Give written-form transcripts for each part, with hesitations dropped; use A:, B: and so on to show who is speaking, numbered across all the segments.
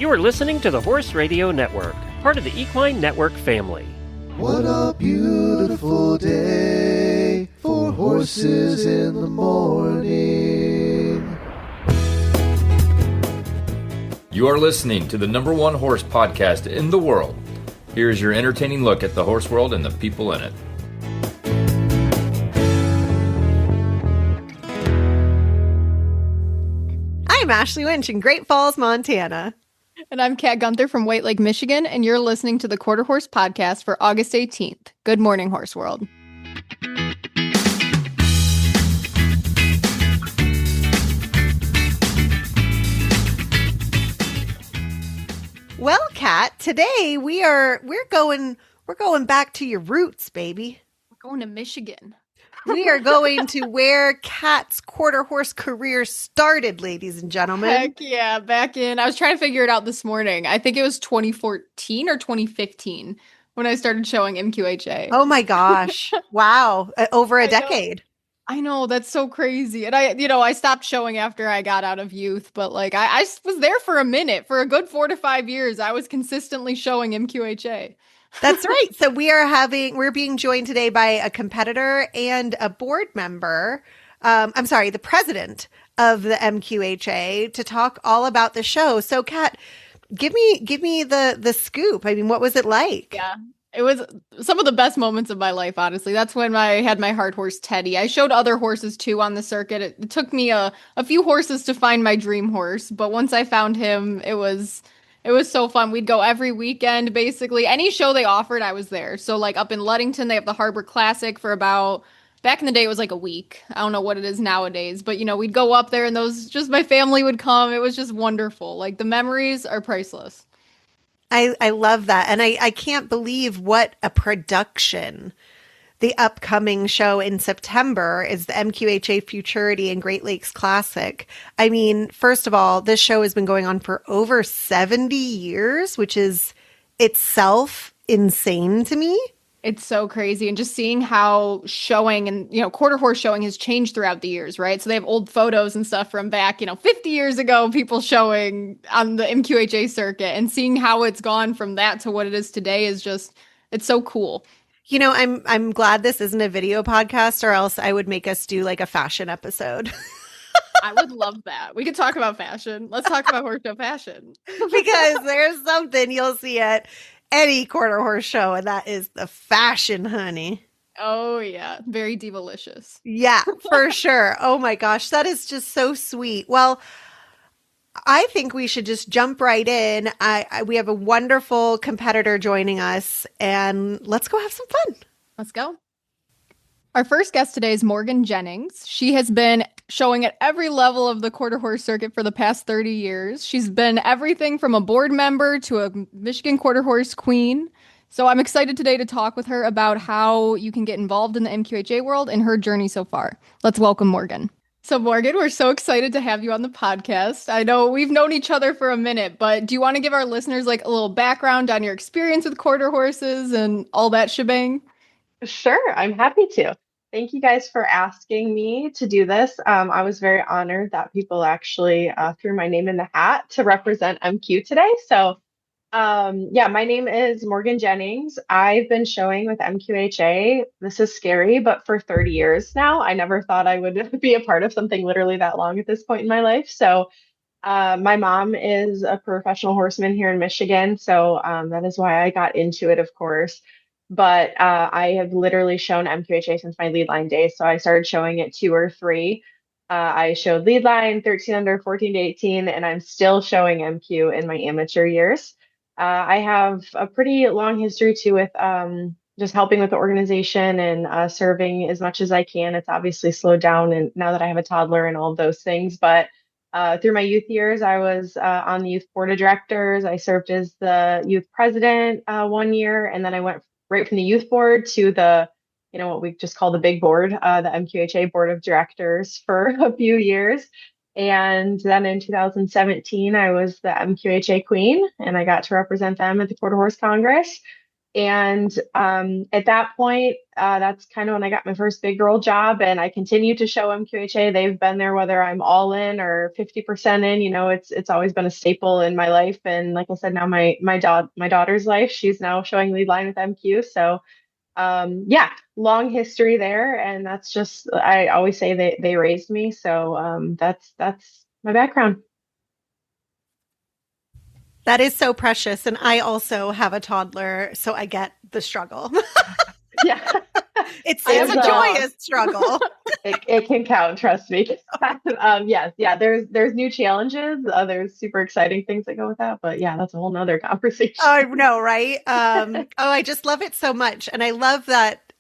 A: You are listening to the Horse Radio Network, part of the Equine Network family.
B: What a beautiful day for horses in the morning.
C: You are listening to the #1 horse podcast in the world. Here is your entertaining look at the horse world and the people in it.
D: I'm Ashley Lynch in Great Falls, Montana.
E: And I'm Kat Gunther from White Lake, Michigan, and you're listening to the Quarter Horse Podcast for August 18th. Good morning, Horse World.
D: Well, Kat, today we're going back to your roots, baby.
E: We're going to Michigan.
D: We are going to where Kat's quarter horse career started, ladies and gentlemen.
E: Heck yeah, back in, I was trying to figure it out this morning. I think it was 2014 or 2015 when I started showing MQHA.
D: Oh my gosh. Wow. Over a decade.
E: I know, that's so crazy. And I stopped showing after I got out of youth, but I was there for a minute. For a good 4 to 5 years, I was consistently showing MQHA.
D: That's right. So we're being joined today by a competitor and a board member. The president of the MQHA to talk all about the show. So Kat, give me the scoop. I mean, what was it like?
E: Yeah. It was some of the best moments of my life, honestly. That's when I had my hard horse, Teddy. I showed other horses, too, on the circuit. It took me a few horses to find my dream horse. But once I found him, it was so fun. We'd go every weekend, basically. Any show they offered, I was there. So, up in Ludington, they have the Harbor Classic for back in the day, it was a week. I don't know what it is nowadays. But, we'd go up there and my family would come. It was just wonderful. The memories are priceless.
D: I love that. And I can't believe what a production the upcoming show in September is, the MQHA Futurity and Great Lakes Classic. I mean, first of all, this show has been going on for over 70 years, which is itself insane to me.
E: It's so crazy. And just seeing how showing and, quarter horse showing has changed throughout the years, right? So they have old photos and stuff from back, 50 years ago, people showing on the MQHA circuit, and seeing how it's gone from that to what it is today is just, it's so cool.
D: I'm glad this isn't a video podcast, or else I would make us do a fashion episode.
E: I would love that. We could talk about fashion. Let's talk about horse show fashion.
D: Because there's something you'll see at any quarter horse show, and that is the fashion, honey.
E: Oh, yeah. Very divalicious.
D: Yeah, for sure. Oh, my gosh. That is just so sweet. Well, I think we should just jump right in. We have a wonderful competitor joining us, and let's go have some fun.
E: Let's go. Our first guest today is Morgan Jennings. She has been showing at every level of the quarter horse circuit for the past 30 years. She's been everything from a board member to a Michigan quarter horse queen. So I'm excited today to talk with her about how you can get involved in the MQHA world and her journey so far. Let's welcome Morgan. So Morgan, we're so excited to have you on the podcast. I know we've known each other for a minute, but do you want to give our listeners a little background on your experience with quarter horses and all that shebang?
F: Sure, I'm happy to. Thank you guys for asking me to do this. I was very honored that people actually threw my name in the hat to represent MQ today. So my name is Morgan Jennings. I've been showing with MQHA. This is scary, but for 30 years now. I never thought I would be a part of something literally that long at this point in my life. So my mom is a professional horseman here in Michigan. So that is why I got into it, of course. But I have literally shown MQHA since my lead line days. So I started showing at 2 or 3. I showed lead line, 13 under, 14 to 18, and I'm still showing MQ in my amateur years. I have a pretty long history too with just helping with the organization and serving as much as I can. It's obviously slowed down, and now that I have a toddler and all of those things. But through my youth years, I was on the youth board of directors. I served as the youth president 1 year, and then I went right from the youth board to the, what we just call the big board, the MQHA board of directors for a few years. And then in 2017, I was the MQHA queen, and I got to represent them at the Quarter Horse Congress. And at that point, that's kind of when I got my first big girl job, and I continue to show MQHA. They've been there whether I'm all in or 50% in. It's always been a staple in my life. And like I said, now my daughter's life, she's now showing lead line with MQ. So yeah, long history there, and that's just I always say they raised me. So that's my background.
D: That is so precious. And I also have a toddler, so I get the struggle.
F: Yeah,
D: It's
F: I
D: a
F: have,
D: joyous struggle.
F: it can count, trust me. Yes, yeah, there's new challenges. There's super exciting things that go with that, but yeah, that's a whole nother conversation.
D: I know, right? I just love it so much. And I love that,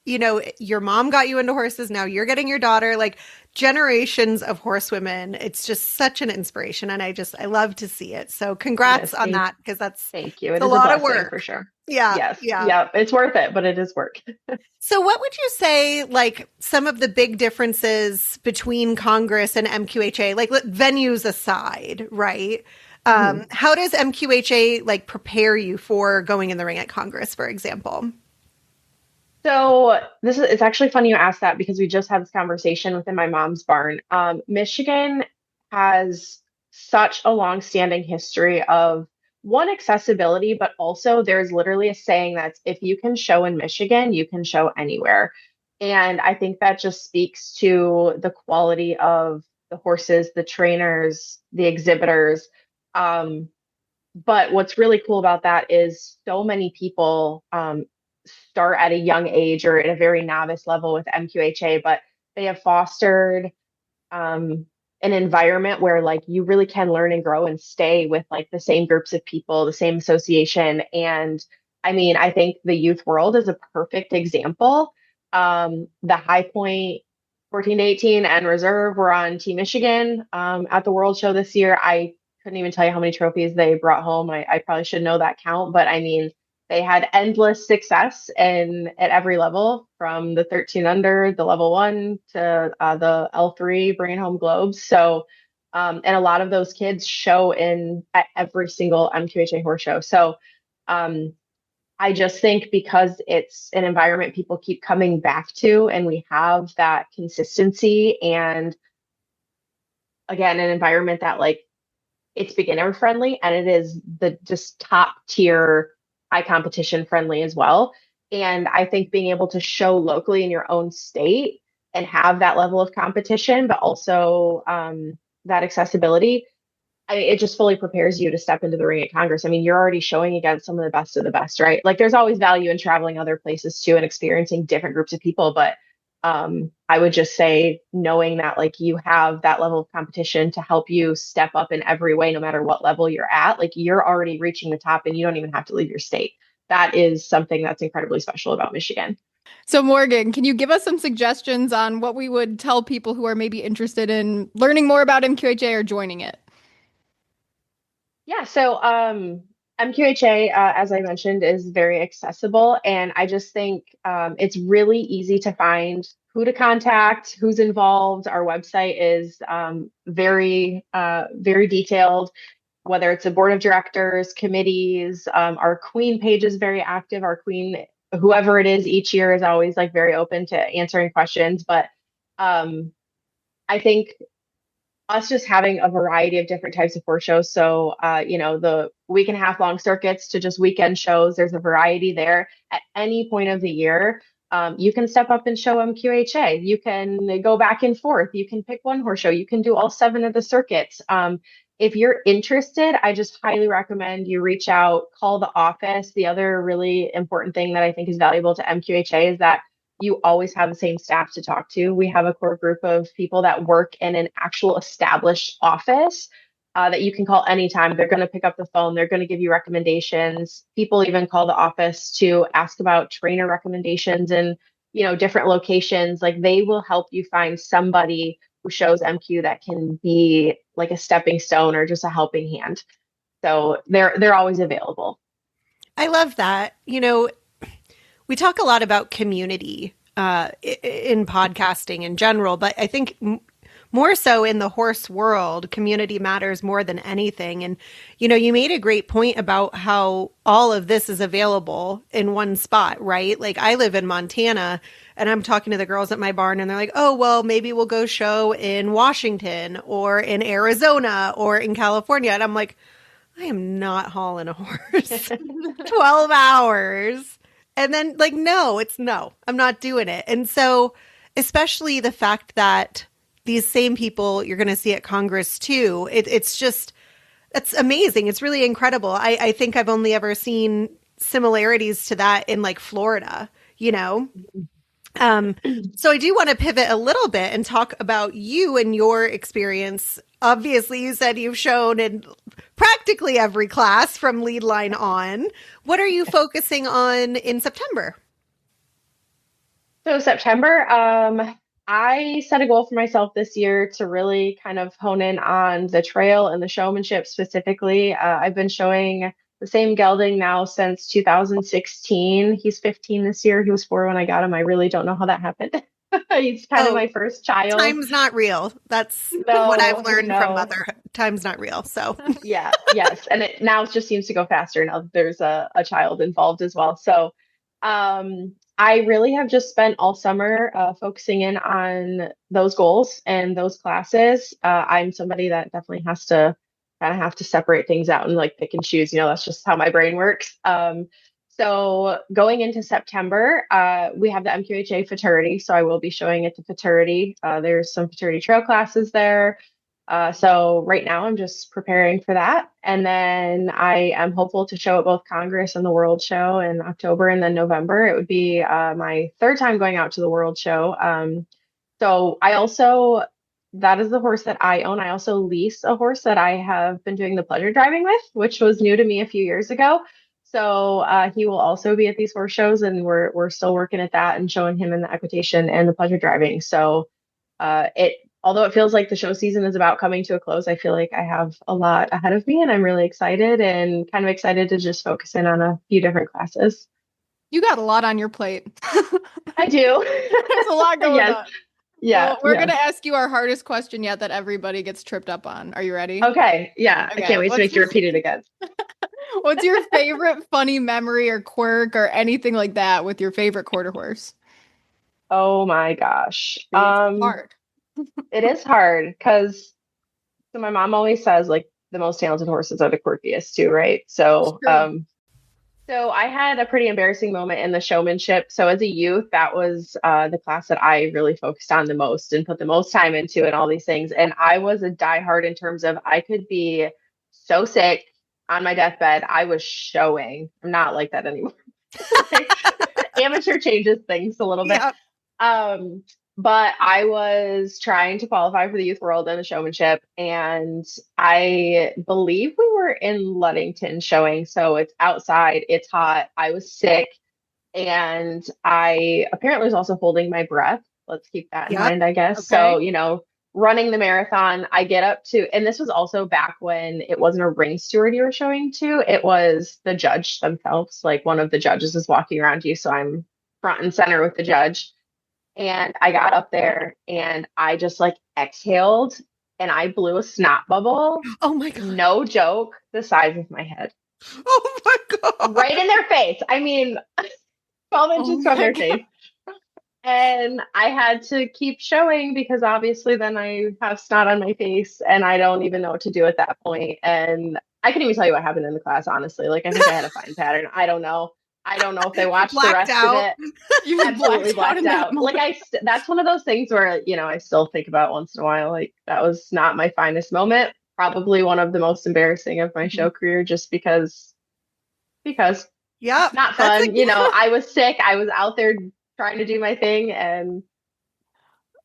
D: your mom got you into horses. Now you're getting your daughter, like generations of horsewomen. It's just such an inspiration. And I love to see it. So congrats
F: Yes,
D: on that, because
F: thank you.
D: it's
F: It
D: a
F: is a
D: lot of
F: blessing
D: work.
F: for sure.
D: Yeah.
F: Yes,
D: Yeah.
F: yeah, it's worth it, but it is work.
D: So what would you say, like some of the big differences between Congress and MQHA, like venues aside, right? How does MQHA like prepare you for going in the ring at Congress, for example?
F: So it's actually funny you asked that because we just had this conversation within my mom's barn. Michigan has such a long-standing history of one accessibility, but also there's literally a saying that's if you can show in Michigan, you can show anywhere. And I think that just speaks to the quality of the horses, the trainers, the exhibitors. Um, but what's really cool about that is so many people start at a young age or at a very novice level with MQHA, but they have fostered an environment where like you really can learn and grow and stay with like the same groups of people, the same association. And I mean, I think the youth world is a perfect example. The High Point 14 to 18 and Reserve were on Team Michigan at the World Show this year. I couldn't even tell you how many trophies they brought home. I probably should know that count, but I mean, they had endless success and at every level from the 13 under, the level one to the L3 bringing home globes. So, and a lot of those kids show in at every single MQHA horse show. So, um, I just think because it's an environment people keep coming back to and we have that consistency and again, an environment that like it's beginner friendly and it is the just top tier high competition friendly as well. And I think being able to show locally in your own state and have that level of competition, but also that accessibility, it just fully prepares you to step into the ring at Congress. I mean, you're already showing against some of the best, right? Like there's always value in traveling other places too and experiencing different groups of people. But I would just say knowing that like you have that level of competition to help you step up in every way, no matter what level you're at, like you're already reaching the top and you don't even have to leave your state. That is something that's incredibly special about Michigan.
E: So, Morgan, can you give us some suggestions on what we would tell people who are maybe interested in learning more about MQHA or joining it?
F: Yeah, so MQHA, as I mentioned, is very accessible, and I just think it's really easy to find who to contact, who's involved. Our website is very detailed, whether it's a board of directors, committees. Our Queen page is very active. Our Queen, whoever it is, each year is always like very open to answering questions. But I think us just having a variety of different types of horse shows. So, the week and a half long circuits to just weekend shows, there's a variety there at any point of the year. You can step up and show MQHA. You can go back and forth. You can pick one horse show. You can do all 7 of the circuits. If you're interested, I just highly recommend you reach out, call the office. The other really important thing that I think is valuable to MQHA is that you always have the same staff to talk to. We have a core group of people that work in an actual established office that you can call anytime. They're going to pick up the phone. They're going to give you recommendations. People even call the office to ask about trainer recommendations and, different locations. Like they will help you find somebody who shows MQ that can be like a stepping stone or just a helping hand. So they're always available.
D: I love that. We talk a lot about community in podcasting in general, but I think more so in the horse world, community matters more than anything. And, you made a great point about how all of this is available in one spot, right? Like I live in Montana and I'm talking to the girls at my barn and they're like, oh, well, maybe we'll go show in Washington or in Arizona or in California. And I'm like, I am not hauling a horse 12 hours. And then like, no, I'm not doing it. And so, especially the fact that these same people you're going to see at Congress too, it's amazing. It's really incredible. I think I've only ever seen similarities to that in like Florida, So I do want to pivot a little bit and talk about you and your experience. Obviously, you said you've shown in practically every class from lead line on. What are you focusing on in September?
F: So September, I set a goal for myself this year to really kind of hone in on the trail and the showmanship specifically. I've been showing the same gelding now since 2016. He's 15 this year. He was 4 when I got him. I really don't know how that happened. He's kind of my first child.
D: Time's not real. That's what I've learned from motherhood. Time's not real. So
F: yes. And now it just seems to go faster now that there's a child involved as well. So I really have just spent all summer focusing in on those goals and those classes. I'm somebody that definitely has to kind of have to separate things out and like pick and choose. That's just how my brain works. So going into September, we have the MQHA Futurity. So I will be showing it to Futurity. There's some Futurity trail classes there. So right now I'm just preparing for that. And then I am hopeful to show at both Congress and the World Show in October and then November. It would be my third time going out to the World Show. So that is the horse that I own. I also lease a horse that I have been doing the pleasure driving with, which was new to me a few years ago. So he will also be at these horse shows, and we're still working at that and showing him in the equitation and the pleasure driving. So although it feels like the show season is about coming to a close, I feel like I have a lot ahead of me and I'm really excited and kind of excited to just focus in on a few different classes.
E: You got a lot on your plate.
F: I do.
E: There's a lot going on.
F: Yeah.
E: Well, we're going to ask you our hardest question yet that everybody gets tripped up on. Are you ready?
F: Okay. Yeah. Okay. I can't wait to make you repeat it again.
E: What's your favorite funny memory or quirk or anything like that with your favorite quarter horse?
F: Oh my gosh.
E: It's hard.
F: It is hard because my mom always says like the most talented horses are the quirkiest too, right? So so I had a pretty embarrassing moment in the showmanship. So as a youth, that was the class that I really focused on the most and put the most time into and all these things. And I was a diehard in terms of I could be so sick on my deathbed. I was showing. I'm not like that anymore. Amateur changes things a little bit. Yep. But I was trying to qualify for the youth world and the showmanship. And I believe we were in Ludington showing. So it's outside, it's hot. I was sick. And I apparently was also holding my breath. Let's keep that in mind, I guess. Okay. So, running the marathon, I get up to, and this was also back when it wasn't a ring steward you were showing to. It was the judge themselves. Like one of the judges is walking around you. So I'm front and center with the judge. And I got up there and I just like exhaled and I blew a snot bubble.
D: Oh my God.
F: No joke, the size of my head.
D: Oh my God.
F: Right in their face. I mean, 12 inches from their face. And I had to keep showing because obviously then I have snot on my face and I don't even know what to do at that point. And I couldn't even tell you what happened in the class, honestly. Like I think I had a fine pattern. I don't know if they watched the rest of it.
E: You
F: absolutely blacked out. Like that's one of those things where, I still think about once in a while. Like that was not my finest moment. Probably one of the most embarrassing of my show career just because
D: yeah,
F: not fun. I was sick. I was out there trying to do my thing and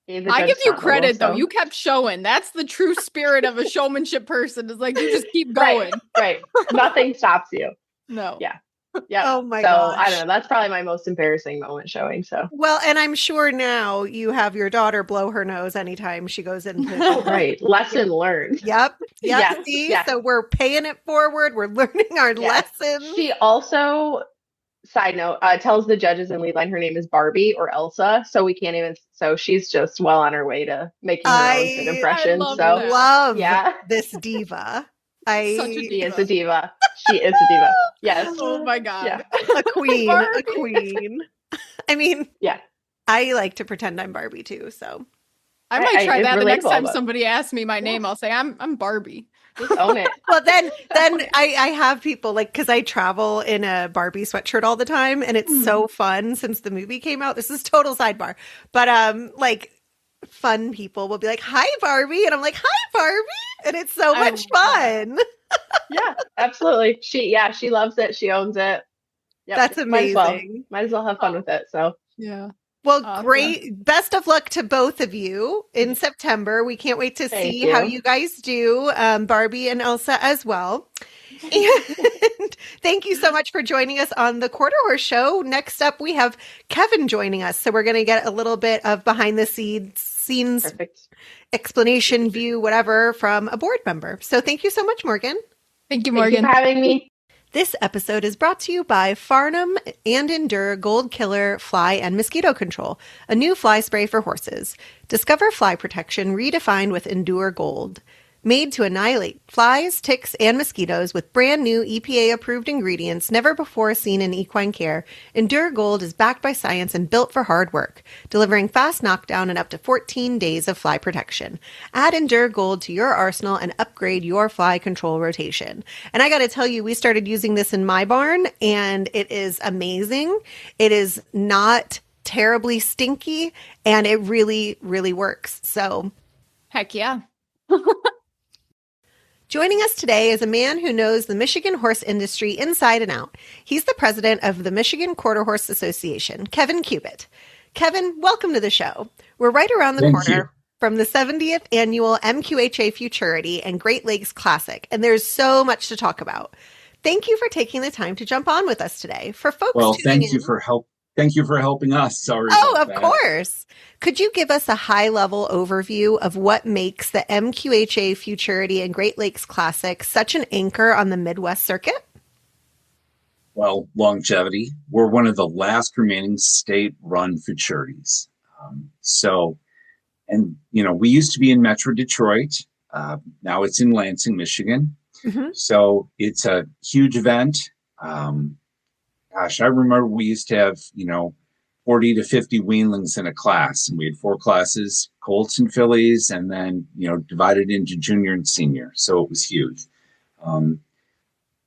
E: I give you credit though. You kept showing. That's the true spirit of a showmanship person. Is like you just keep going.
F: Right. Nothing stops you.
E: No.
F: Yeah. Yeah.
D: Oh my gosh.
F: I don't know. That's probably my most embarrassing moment showing. So
D: well, and I'm sure now you have your daughter blow her nose anytime she goes into
F: right. Lesson learned.
D: Yep. See? Yeah. So we're paying it forward. We're learning our lessons.
F: She also side note, tells the judges in lead line her name is Barbie or Elsa, so we can't even. So she's just well on her way to making her own good
D: I
F: impression.
E: love
F: So
E: that.
D: love
F: yeah,
D: this diva.
E: Such a
F: she is
E: diva.
F: a diva. She is a diva. Yes.
E: Oh my
F: Yeah.
E: God.
D: A queen, a
E: Barbie.
D: queen. I mean,
F: Yeah.
D: I like to pretend I'm Barbie too, so.
E: I might try
F: It's
E: that the next
F: relatable,
E: time
F: but
E: somebody asks me my name.
F: yeah,
E: I'll say I'm Barbie.
F: just own it.
D: Well, then I have people like, because I travel in a Barbie sweatshirt all the time, and it's so fun since the movie came out. This is total sidebar, but like fun people will be like, "Hi, Barbie," and I'm like, "Hi, Barbie," and it's so
E: I
D: much
E: love that.
D: fun.
F: Yeah, absolutely. She loves it. She owns it. Yep.
D: That's
F: Might as well.
D: amazing.
F: Might as well have fun with it. So
E: Yeah.
D: Well,
E: Yeah.
D: great. Best of luck to both of you in September. We can't wait to
F: Thank
D: see how
F: you.
D: you guys do, Barbie and Elsa as well. And thank you so much for joining us on the Quarter Horse Show. Next up, we have Kevin joining us. So we're going to get a little bit of behind the scenes
F: Perfect.
D: explanation, view, whatever, from a board member. So thank you so much, Morgan.
E: Thank you,
F: Thank you
E: Morgan.
F: for having me.
D: This episode is brought to you by Farnham and Endure Gold Killer Fly and Mosquito Control, a new fly spray for horses. Discover fly protection redefined with Endure Gold. Made to annihilate flies, ticks, and mosquitoes with brand new EPA-approved ingredients never before seen in equine care, Endure Gold is backed by science and built for hard work, delivering fast knockdown and up to 14 days of fly protection. Add Endure Gold to your arsenal and upgrade your fly control rotation. And I got to tell you, we started using this in my barn, and it is amazing. It is not terribly stinky, and it really, really works. So,
E: Heck yeah.
D: joining us today is a man who knows the Michigan horse industry inside and out. He's the president of the Michigan Quarter Horse Association, Kevin Cubitt. Kevin, welcome to the show. We're right around the corner from the 70th annual MQHA Futurity and Great Lakes Classic, and there's so much to talk about. Thank you for taking the time to jump on with us today. For folks tuning in,
G: Thank you for helping us. Sorry.
D: Oh, of course. Could you give us a high-level overview of what makes the MQHA Futurity and Great Lakes Classic such an anchor on the Midwest circuit?
G: Well, longevity. We're one of the last remaining state-run futurities. We used to be in Metro Detroit. Now it's in Lansing, Michigan.
D: Mm-hmm.
G: So it's a huge event. I remember we used to have, 40 to 50 weanlings in a class, and we had 4 classes, colts and fillies, and then, divided into junior and senior. So it was huge.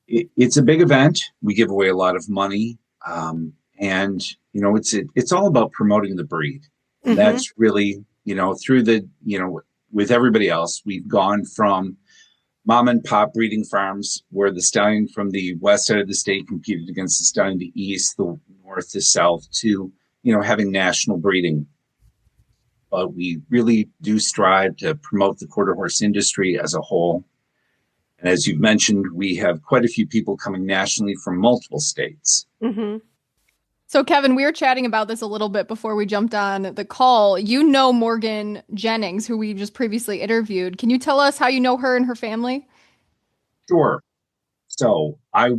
G: It's a big event. We give away a lot of money. It's all about promoting the breed.
D: Mm-hmm.
G: That's really, with everybody else, we've gone from mom and pop breeding farms where the stallion from the west side of the state competed against the stallion to the east, the north to south, to, having national breeding. But we really do strive to promote the quarter horse industry as a whole. And as you've mentioned, we have quite a few people coming nationally from multiple states.
D: Mm-hmm.
E: So, Kevin, we were chatting about this a little bit before we jumped on the call. You know Morgan Jennings, who we just previously interviewed. Can you tell us how you know her and her family?
G: Sure. So I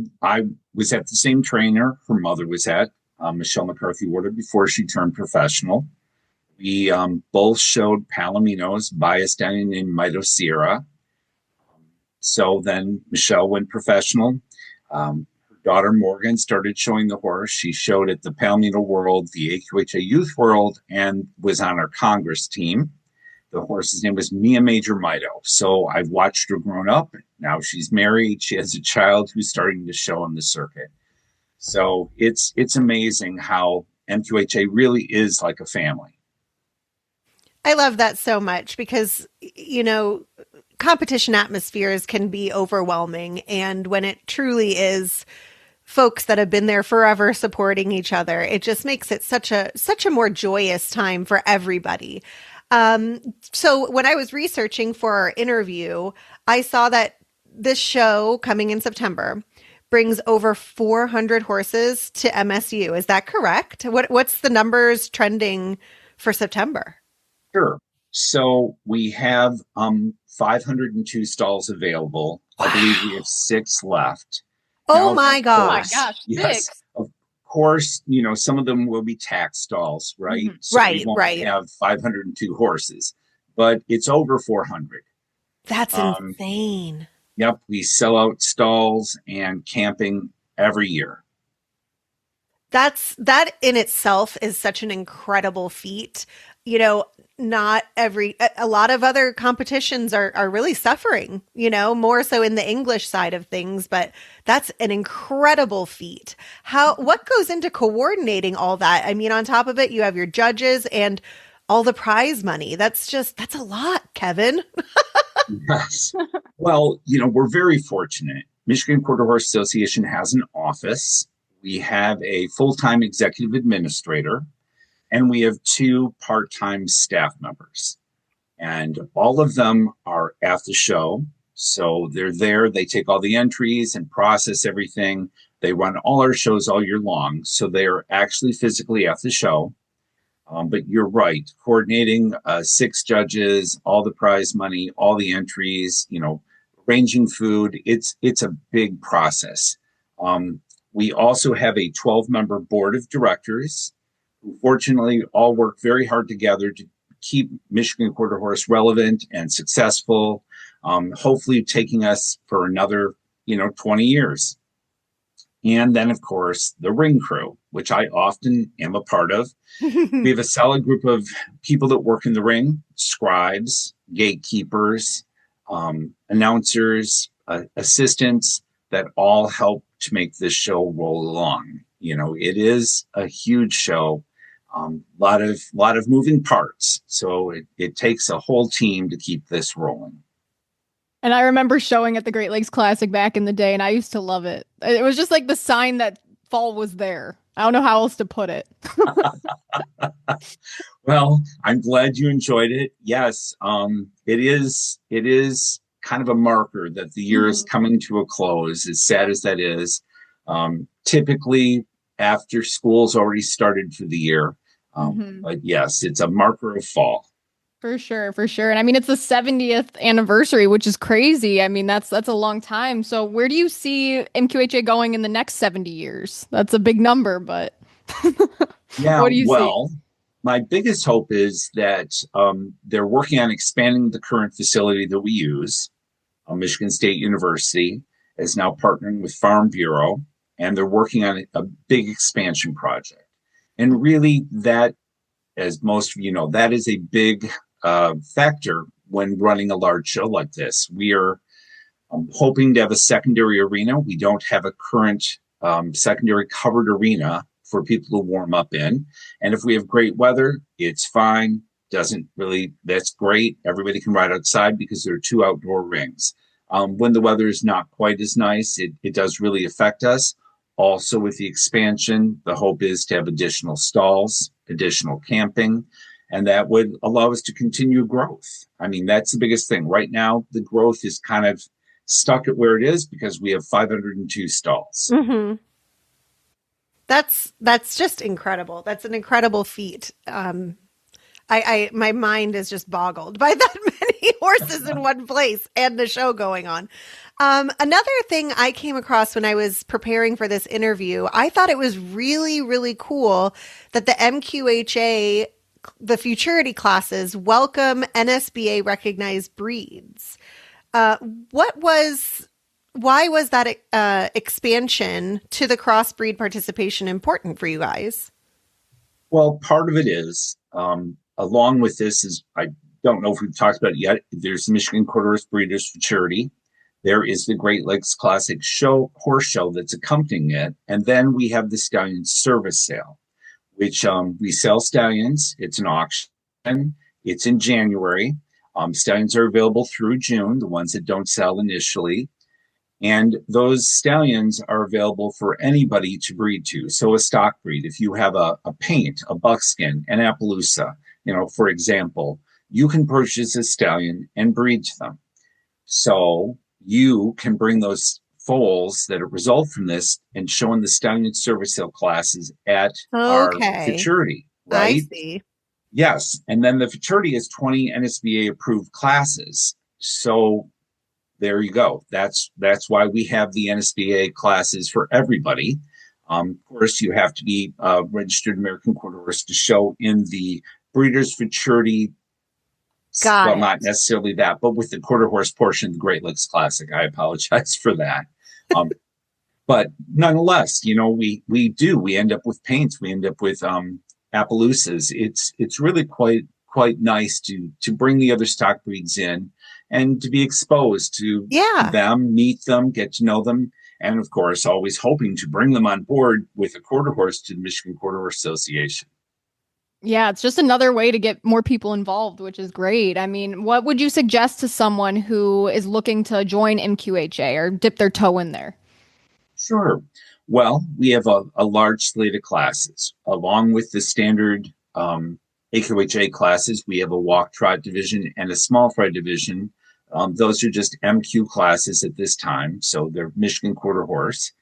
G: was at the same trainer her mother was at, Michelle McCarthy Warder, before she turned professional. We both showed Palominos by a stallion named Mito Sierra. So then Michelle went professional. Daughter Morgan started showing the horse. She showed at the Palomino World, the AQHA Youth World, and was on our Congress team. The horse's name was Mia Major Mito. So I've watched her grown up. Now she's married. She has a child who's starting to show on the circuit. So it's amazing how MQHA really is like a family.
D: I love that so much because, competition atmospheres can be overwhelming. And when it truly is folks that have been there forever supporting each other, it just makes it such a more joyous time for everybody. So when I was researching for our interview, I saw that this show coming in September brings over 400 horses to MSU. Is that correct? What's the numbers trending for September?
G: Sure. So we have 502 stalls available. Wow. I believe we have 6 left.
D: Oh my gosh.
E: Oh my gosh,
G: yes,
E: 6.
G: Of course, some of them will be tax stalls, right? So we
D: Right,
G: won't
D: right.
G: have 502 horses, but it's over 400.
D: That's
G: Um,
D: insane.
G: Yep, we sell out stalls and camping every year.
D: That in itself is such an incredible feat. Not a lot of other competitions are really suffering, more so in the English side of things, but that's an incredible feat. What goes into coordinating all that? I mean, on top of it, you have your judges and all the prize money. That's a lot, Kevin.
G: Yes. Well, we're very fortunate. Michigan Quarter Horse Association has an office. We have a full-time executive administrator, and we have 2 part-time staff members. And all of them are at the show. So they're there, they take all the entries and process everything. They run all our shows all year long. So they are actually physically at the show. But you're right, coordinating 6 judges, all the prize money, all the entries, arranging food, it's a big process. We also have a 12-member board of directors who fortunately all work very hard together to keep Michigan Quarter Horse relevant and successful, hopefully taking us for another, 20 years. And then, of course, the ring crew, which I often am a part of. We have a solid group of people that work in the ring, scribes, gatekeepers, announcers, assistants that all help to make this show roll along. It is a huge show, lot of moving parts. So it takes a whole team to keep this rolling.
E: And I remember showing at the Great Lakes Classic back in the day, and I used to love it. It was just like the sign that fall was there. I don't know how else to put it.
G: Well, I'm glad you enjoyed it. Yes, it is kind of a marker that the year is coming to a close, as sad as that is. Typically, after school's already started for the year. But yes, it's a marker of fall.
E: For sure, for sure. And I mean, it's the 70th anniversary, which is crazy. I mean, that's a long time. So where do you see MQHA going in the next 70 years? That's a big number, but
G: Yeah,
E: what do you see?
G: my biggest hope is that they're working on expanding the current facility that we use. Michigan State University is now partnering with Farm Bureau, and they're working on a big expansion project. And really, that, as most of you know, that is a big factor when running a large show like this. We are hoping to have a secondary arena. We don't have a current secondary covered arena for people to warm up in. And if we have great weather, it's fine. That's great. Everybody can ride outside because there are 2 outdoor rings. When the weather is not quite as nice, it does really affect us. Also, with the expansion, the hope is to have additional stalls, additional camping, and that would allow us to continue growth. I mean, that's the biggest thing. Right now, the growth is kind of stuck at where it is because we have 502 stalls.
D: That's just incredible. That's an incredible feat. My mind is just boggled by that many horses in one place and the show going on. Another thing I came across when I was preparing for this interview, I thought it was really, really cool that the MQHA, the Futurity classes, welcome NSBA recognized breeds. Why was that expansion to the crossbreed participation important for you guys?
G: Well, part of it is, along with this is, I don't know if we've talked about it yet, there's the Michigan Quarter Horse Breeders Futurity. There is the Great Lakes Classic horse show that's accompanying it. And then we have the Stallion Service Sale, which we sell stallions. It's an auction. It's in January. Stallions are available through June, the ones that don't sell initially. And those stallions are available for anybody to breed to. So a stock breed, if you have a paint, a buckskin, an Appaloosa, for example, you can purchase a stallion and breed to them. So you can bring those foals that result from this and show in the Stallion Service Sale classes at our Futurity, right?
D: I see.
G: Yes. And then the Futurity is 20 NSBA approved classes. So there you go. That's why we have the NSBA classes for everybody. Of course, you have to be a registered American Quarter Horse to show in the Breeders' Futurity.
D: Got
G: Well,
D: it.
G: not necessarily that, but with the Quarter Horse portion of the Great Lakes Classic. I apologize for that. But nonetheless, we end up with paints, we end up with Appaloosas. It's really quite nice to bring the other stock breeds in and to be exposed to them, meet them, get to know them, and of course, always hoping to bring them on board with a quarter horse to the Michigan Quarter Horse Association.
E: Yeah, it's just another way to get more people involved, which is great. I mean, what would you suggest to someone who is looking to join MQHA or dip their toe in there?
G: Sure. Well, we have a large slate of classes. Along with the standard AQHA classes, we have a walk trot division and a small fry division. Those are just MQ classes at this time, so they're Michigan Quarter Horse.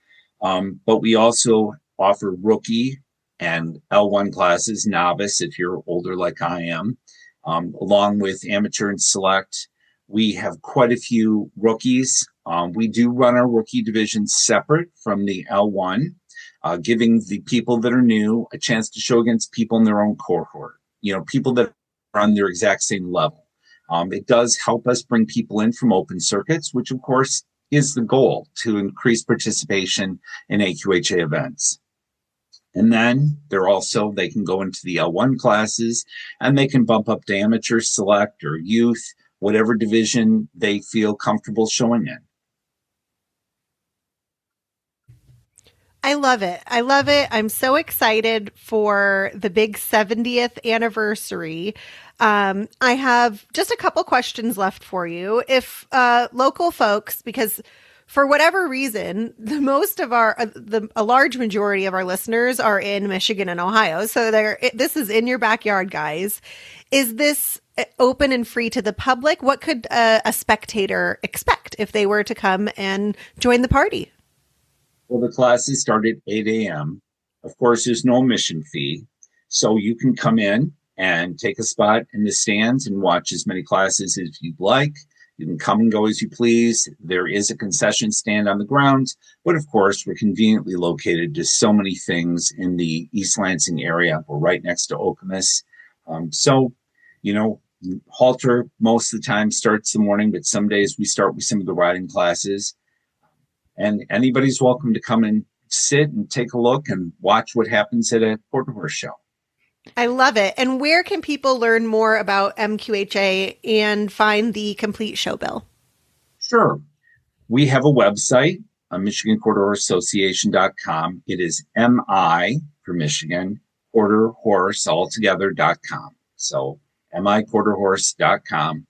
G: But we also offer rookie and L1 classes, novice if you're older like I am, along with amateur and select. We have quite a few rookies. We do run our rookie division separate from the L1, giving the people that are new a chance to show against people in their own cohort, people that are on their exact same level. It does help us bring people in from open circuits, which of course is the goal, to increase participation in AQHA events. And then they can go into the L1 classes and they can bump up to amateur, select, or youth, whatever division they feel comfortable showing in.
D: I love it. I love it. I'm so excited for the big 70th anniversary. I have just a couple questions left for you. If local folks, because for whatever reason, a large majority of our listeners are in Michigan and Ohio. So this is in your backyard, guys. Is this open and free to the public? What could a spectator expect if they were to come and join the party?
G: Well, the classes start at 8 a.m. Of course, there's no admission fee. So you can come in and take a spot in the stands and watch as many classes as you'd like. You can come and go as you please. There is a concession stand on the grounds, but of course, we're conveniently located to so many things in the East Lansing area. We're right next to Okemos. Halter most of the time starts the morning, but some days we start with some of the riding classes. And anybody's welcome to come and sit and take a look and watch what happens at a quarter horse show.
D: I love it. And where can people learn more about MQHA and find the complete show bill?
G: Sure. We have a website, Michigan Quarter Horse Association.com. It is MI for Michigan, Quarter Horse altogether.com. So miquarterhorse.com.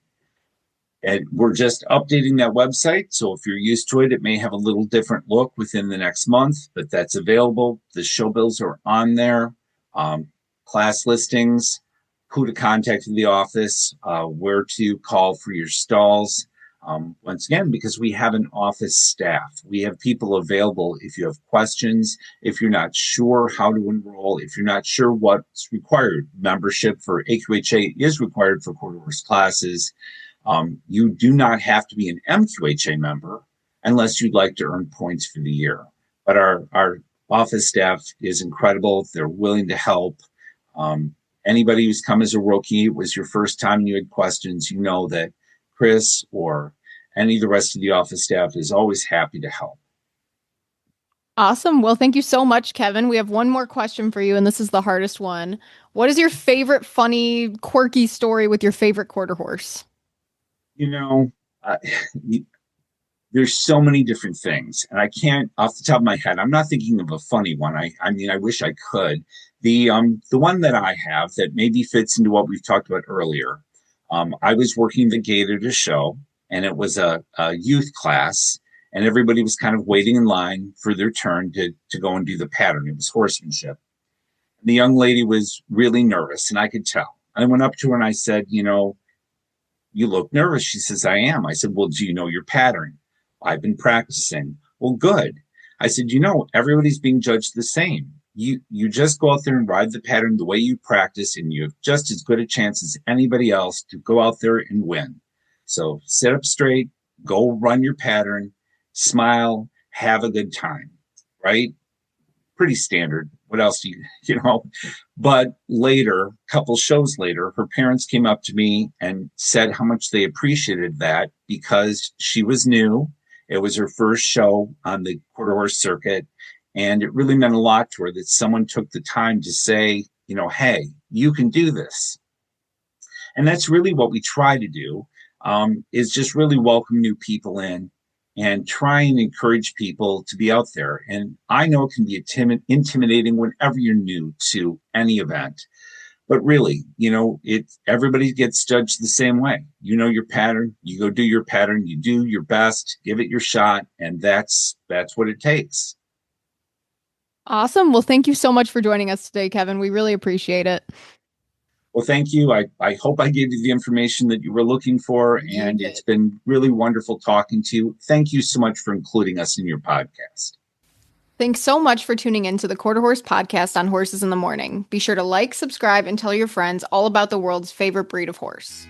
G: And we're just updating that website. So if you're used to it, it may have a little different look within the next month, but that's available. The show bills are on there. Class listings, who to contact in the office, where to call for your stalls. Once again, because we have an office staff, we have people available if you have questions, if you're not sure how to enroll, if you're not sure what's required. Membership for AQHA is required for quarter horse classes. You do not have to be an MQHA member unless you'd like to earn points for the year. But our office staff is incredible. They're willing to help. Anybody who's come as a rookie, it was your first time and you had questions, you know that Chris or any of the rest of the office staff is always happy to help.
E: Awesome. Well, thank you so much, Kevin. We have one more question for you, and this is the hardest one. What is your favorite funny, quirky story with your favorite quarter horse?
G: There's so many different things, and I can't, off the top of my head, I'm not thinking of a funny one. I wish I could. The one that I have that maybe fits into what we've talked about earlier. I was working the gate at a show, and it was a youth class, and everybody was kind of waiting in line for their turn to go and do the pattern. It was horsemanship. The young lady was really nervous, and I could tell. I went up to her and I said, you look nervous. She says, I am. I said, well, do you know your pattern? I've been practicing. Well, good. I said, everybody's being judged the same. You just go out there and ride the pattern the way you practice, and you have just as good a chance as anybody else to go out there and win. So sit up straight, go run your pattern, smile, have a good time, right? pretty standard. What else do you know? But later, a couple shows later, her parents came up to me and said how much they appreciated that because she was new. It was her first show on the quarter horse circuit. And it really meant a lot to her that someone took the time to say, hey, you can do this. And that's really what we try to do, is just really welcome new people in and try and encourage people to be out there. And I know it can be intimidating whenever you're new to any event. But really, everybody gets judged the same way. You know your pattern, you go do your pattern, you do your best, give it your shot, and that's what it takes.
E: Awesome. Well, thank you so much for joining us today, Kevin. We really appreciate it.
G: Well, thank you. I hope I gave you the information that you were looking for, and it's been really wonderful talking to you. Thank you so much for including us in your podcast.
E: Thanks so much for tuning in to the Quarter Horse podcast on Horses in the Morning. Be sure to like, subscribe, and tell your friends all about the world's favorite breed of horse.